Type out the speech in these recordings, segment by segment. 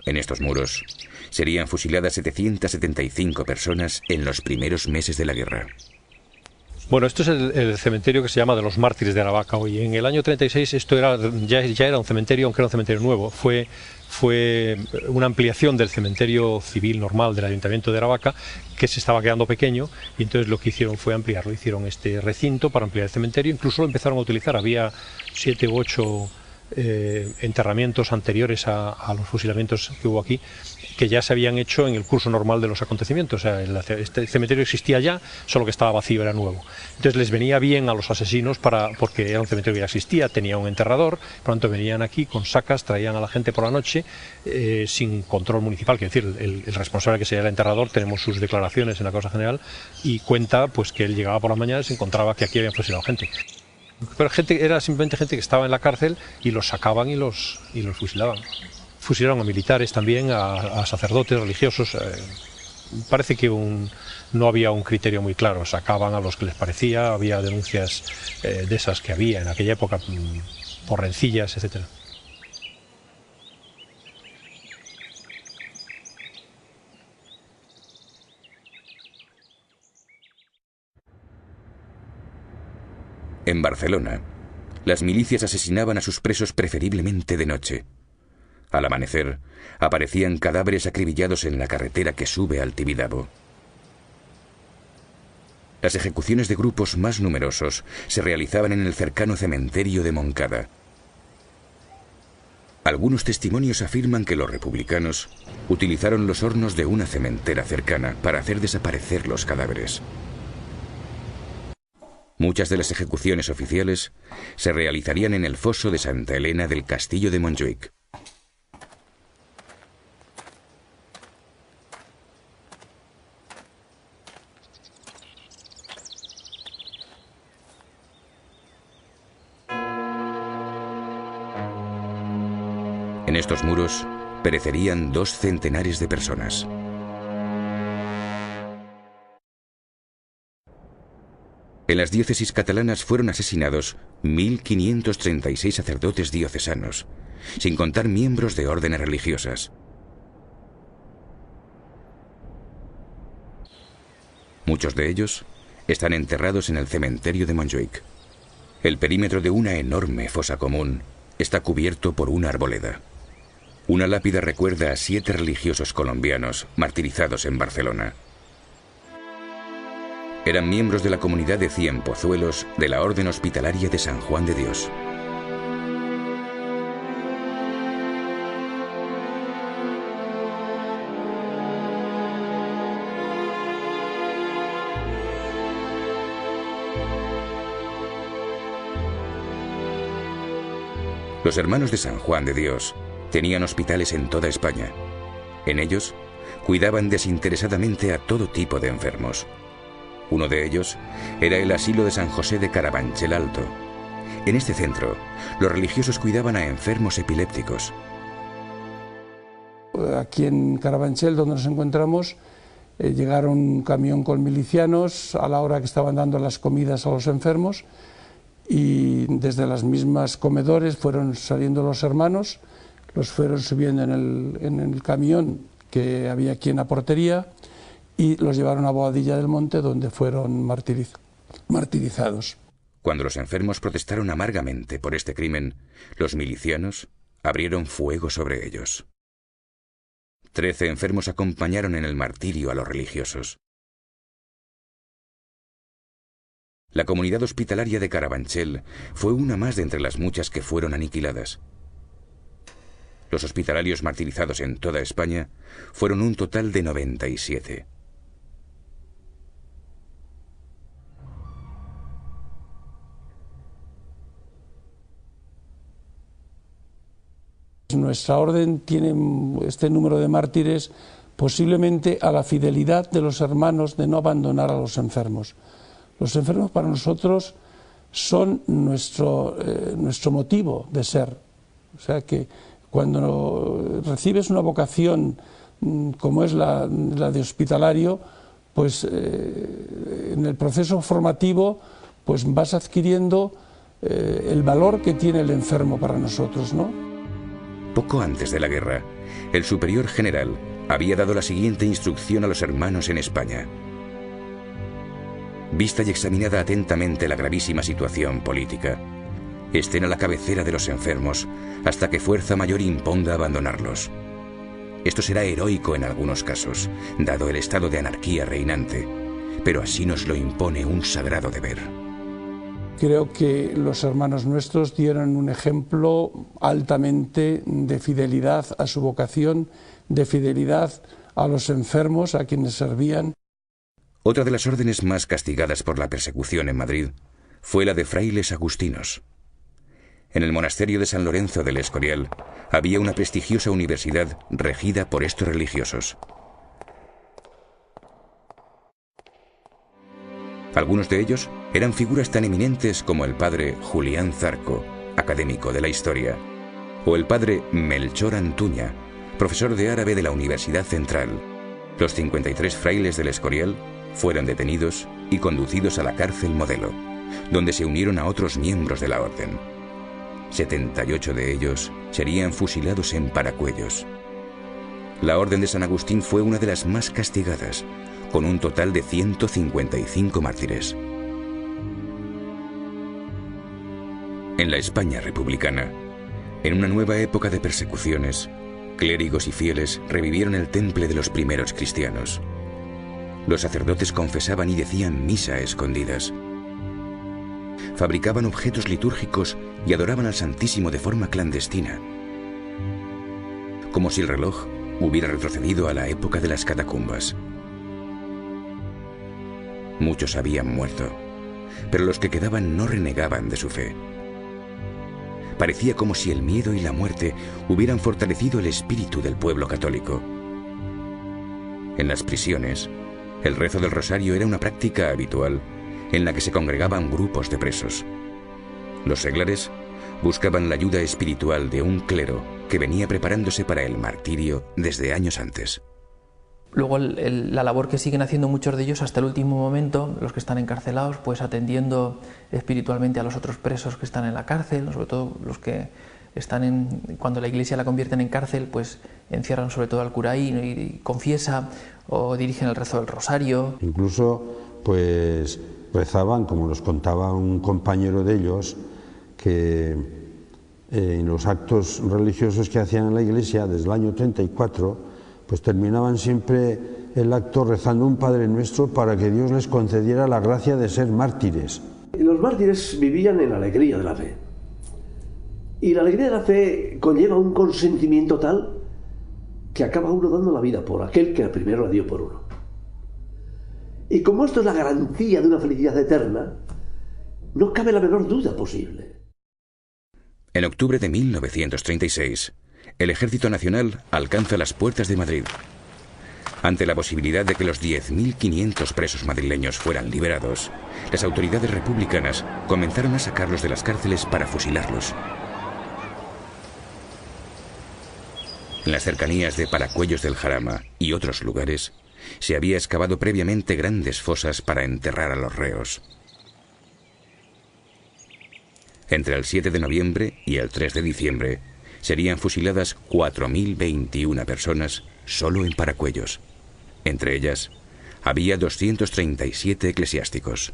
En estos muros serían fusiladas 775 personas en los primeros meses de la guerra. Bueno, esto es el cementerio que se llama de los Mártires de Aravaca hoy. En el año 36 esto ya era un cementerio, aunque era un cementerio nuevo. Fue una ampliación del cementerio civil normal del Ayuntamiento de Aravaca, que se estaba quedando pequeño, y entonces lo que hicieron fue ampliarlo. Hicieron este recinto para ampliar el cementerio, incluso lo empezaron a utilizar. Había 7 u 8 enterramientos anteriores a los fusilamientos que hubo aquí, que ya se habían hecho en el curso normal de los acontecimientes. O sea, este cementerio existía ya, solo que estaba vacío, era nuevo. Entonces les venía bien a los asesinos porque era un cementerio que ya existía, tenía un enterrador. Pronto venían aquí con sacas, traían a la gente por la noche sin control municipal. Quiero decir, el responsable, que sería el enterrador, tenemos sus declaraciones en la causa general, y cuenta pues que él llegaba por la mañana y se encontraba que aquí habían fusilado gente. Pero era simplemente gente que estaba en la cárcel y los sacaban y los fusilaban. Fusilaron a militares también, a sacerdotes religiosos. Parece que no había un criterio muy claro. Sacaban a los que les parecía. Había denuncias de esas que había en aquella época por rencillas, etc. En Barcelona, las milicias asesinaban a sus presos preferiblemente de noche. Al amanecer, aparecían cadáveres acribillados en la carretera que sube al Tibidabo. Las ejecuciones de grupos más numerosos se realizaban en el cercano cementerio de Montcada. Algunos testimonios afirman que los republicanos utilizaron los hornos de una cementera cercana para hacer desaparecer los cadáveres. Muchas de las ejecuciones oficiales se realizarían en el foso de Santa Elena del castillo de Montjuïc. En estos muros perecerían 2 centenares de personas. En las diócesis catalanas fueron asesinados 1.536 sacerdotes diocesanos, sin contar miembros de órdenes religiosas. Muchos de ellos están enterrados en el cementerio de Montjuïc. El perímetro de una enorme fosa común está cubierto por una arboleda. Una lápida recuerda a 7 religiosos colombianos martirizados en Barcelona. Eran miembros de la comunidad de Cienpozuelos de la Orden Hospitalaria de San Juan de Dios. Los hermanos de San Juan de Dios tenían hospitales en toda España. En ellos, cuidaban desinteresadamente a todo tipo de enfermos. Uno de ellos era el asilo de San José de Carabanchel Alto. En este centro, los religiosos cuidaban a enfermos epilépticos. Aquí en Carabanchel, donde nos encontramos, llegaron un camión con milicianos a la hora que estaban dando las comidas a los enfermos, y desde las mismas comedores fueron saliendo los hermanos, los fueron subiendo en el camión que había aquí en la portería, y los llevaron a Boadilla del Monte, donde fueron martirizados. Cuando los enfermos protestaron amargamente por este crimen, los milicianos abrieron fuego sobre ellos. 13 enfermos acompañaron en el martirio a los religiosos. La comunidad hospitalaria de Carabanchel fue una más de entre las muchas que fueron aniquiladas. Los hospitalarios martirizados en toda España fueron un total de 97. Nuestra orden tiene este número de mártires posiblemente a la fidelidad de los hermanos de no abandonar a los enfermos. Los enfermos para nosotros son nuestro motivo de ser. O sea que cuando recibes una vocación como es la de hospitalario, pues en el proceso formativo pues vas adquiriendo el valor que tiene el enfermo para nosotros, ¿no? Poco antes de la guerra, el superior general había dado la siguiente instrucción a los hermanos en España. Vista y examinada atentamente la gravísima situación política, estén a la cabecera de los enfermos hasta que fuerza mayor imponga abandonarlos. Esto será heroico en algunos casos, dado el estado de anarquía reinante, pero así nos lo impone un sagrado deber. Creo que los hermanos nuestros dieron un ejemplo altamente de fidelidad a su vocación, de fidelidad a los enfermos, a quienes servían. Otra de las órdenes más castigadas por la persecución en Madrid fue la de frailes agustinos. En el monasterio de San Lorenzo del Escorial había una prestigiosa universidad regida por estos religiosos. Algunos de ellos eran figuras tan eminentes como el padre Julián Zarco, académico de la historia, o el padre Melchor Antuña, profesor de árabe de la Universidad Central. Los 53 frailes del Escorial fueron detenidos y conducidos a la cárcel Modelo, donde se unieron a otros miembros de la orden. 78 de ellos serían fusilados en Paracuellos. La Orden de San Agustín fue una de las más castigadas, con un total de 155 mártires. En la España republicana, en una nueva época de persecuciones, clérigos y fieles revivieron el temple de los primeros cristianos. Los sacerdotes confesaban y decían misa a escondidas. Fabricaban objetos litúrgicos y adoraban al Santísimo de forma clandestina, como si el reloj hubiera retrocedido a la época de las catacumbas. Muchos habían muerto, pero los que quedaban no renegaban de su fe. Parecía como si el miedo y la muerte hubieran fortalecido el espíritu del pueblo católico. En las prisiones, el rezo del rosario era una práctica habitual en la que se congregaban grupos de presos. Los seglares buscaban la ayuda espiritual de un clero que venía preparándose para el martirio desde años antes. Luego la labor que siguen haciendo muchos de ellos hasta el último momento, los que están encarcelados, pues atendiendo espiritualmente a los otros presos que están en la cárcel, sobre todo los que están cuando la iglesia la convierten en cárcel, pues encierran sobre todo al cura y confiesa o dirigen el rezo del rosario. Incluso pues rezaban, como nos contaba un compañero de ellos, que en los actos religiosos que hacían en la iglesia desde el año 34, pues terminaban siempre el acto rezando un Padre Nuestro para que Dios les concediera la gracia de ser mártires. Los mártires vivían en la alegría de la fe. Y la alegría de la fe conlleva un consentimiento tal que acaba uno dando la vida por aquel que primero la dio por uno. Y como esto es la garantía de una felicidad eterna, no cabe la menor duda posible. En octubre de 1936, el Ejército Nacional alcanza las puertas de Madrid. Ante la posibilidad de que los 10.500 presos madrileños fueran liberados, las autoridades republicanas comenzaron a sacarlos de las cárceles para fusilarlos. En las cercanías de Paracuellos del Jarama y otros lugares, se había excavado previamente grandes fosas para enterrar a los reos. Entre el 7 de noviembre y el 3 de diciembre, serían fusiladas 4.021 personas solo en Paracuellos. Entre ellas, había 237 eclesiásticos.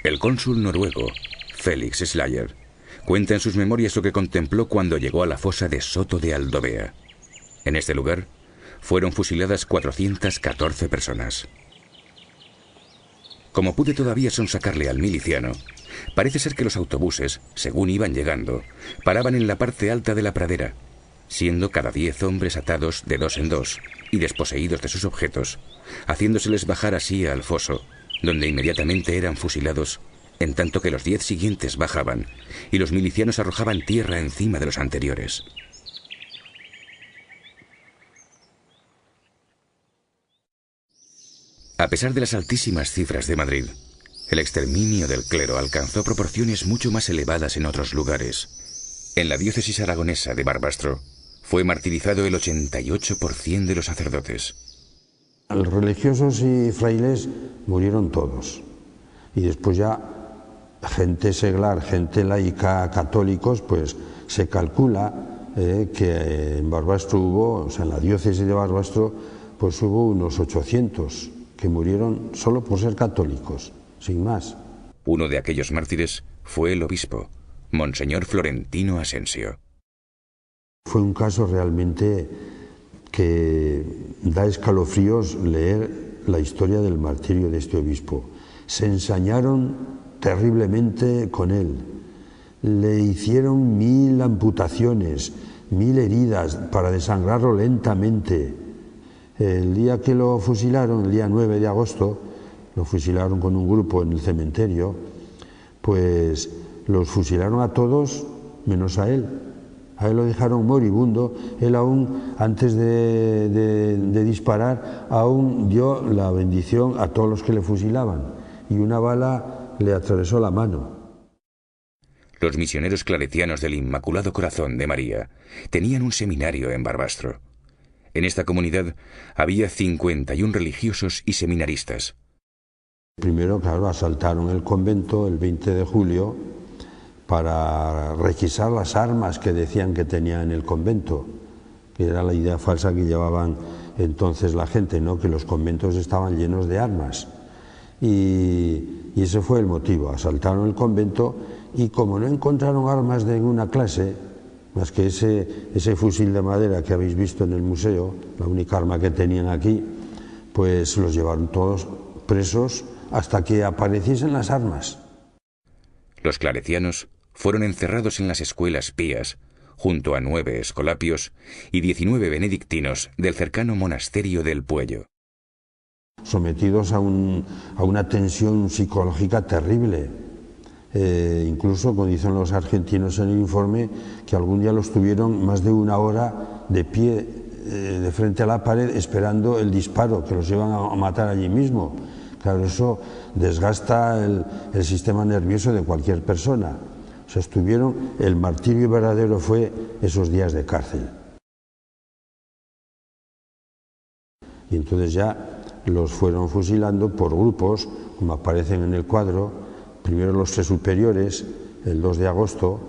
El cónsul noruego, Félix Slayer, cuenta en sus memorias lo que contempló cuando llegó a la fosa de Soto de Aldovea. En este lugar, fueron fusiladas 414 personas. Como pude todavía sonsacarle al miliciano, parece ser que los autobuses, según iban llegando, paraban en la parte alta de la pradera, siendo cada 10 hombres atados de 2 en 2 y desposeídos de sus objetos, haciéndoseles bajar así al foso, donde inmediatamente eran fusilados, en tanto que los 10 siguientes bajaban y los milicianos arrojaban tierra encima de los anteriores. A pesar de las altísimas cifras de Madrid, el exterminio del clero alcanzó proporciones mucho más elevadas en otros lugares. En la diócesis aragonesa de Barbastro fue martirizado el 88% de los sacerdotes. Los religiosos y frailes murieron todos. Y después ya gente seglar, gente laica, católicos, pues se calcula que en Barbastro hubo, o sea, en la diócesis de Barbastro, pues hubo unos 800 que murieron solo por ser católicos, sin más. Uno de aquellos mártires fue el obispo, Monseñor Florentino Asensio. Fue un caso realmente que da escalofríos leer la historia del martirio de este obispo. Se ensañaron terriblemente con él, le hicieron 1000 amputaciones, 1000 heridas para desangrarlo lentamente. El día que lo fusilaron, el día 9 de agosto, lo fusilaron con un grupo en el cementerio, pues los fusilaron a todos menos a él. A él lo dejaron moribundo. Él aún, antes de disparar, aún dio la bendición a todos los que le fusilaban. Y una bala le atravesó la mano. Los misioneros claretianos del Inmaculado Corazón de María tenían un seminario en Barbastro. En esta comunidad había 51 religiosos y seminaristas. Primero, claro, asaltaron el convento el 20 de julio para requisar las armas que decían que tenían en el convento, que era la idea falsa que llevaban entonces la gente, ¿no? Que los conventos estaban llenos de armas. Y ese fue el motivo. Asaltaron el convento y como no encontraron armas de ninguna clase, más que ese fusil de madera que habéis visto en el museo, la única arma que tenían aquí, pues los llevaron todos presos hasta que apareciesen las armas. Los claretianos fueron encerrados en las escuelas pías, junto a 9 escolapios y 19 benedictinos del cercano monasterio del Puello. Sometidos a una tensión psicológica terrible. Incluso, como dicen los argentinos en el informe, que algún día los tuvieron más de 1 hora de pie, de frente a la pared, esperando el disparo, que los iban a matar allí mismo. Claro, eso desgasta el sistema nervioso de cualquier persona. O sea, el martirio verdadero fue esos días de cárcel. Y entonces ya los fueron fusilando por grupos, como aparecen en el cuadro. Primero los 3 superiores, el 2 de agosto,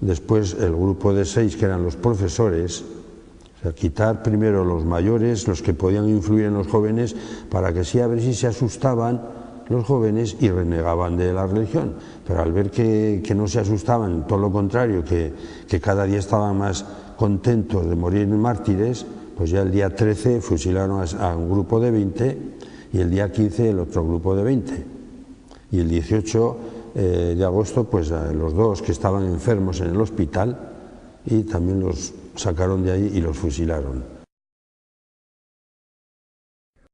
después el grupo de 6 que eran los profesores. O sea, quitar primero los mayores, los que podían influir en los jóvenes, para que sí, a ver si se asustaban los jóvenes y renegaban de la religión. Pero al ver que no se asustaban, todo lo contrario, que cada día estaban más contentos de morir en mártires, pues ya el día 13 fusilaron a un grupo de 20 y el día 15 el otro grupo de 20. Y el 18 de agosto, pues a los 2 que estaban enfermos en el hospital, y también los sacaron de ahí y los fusilaron.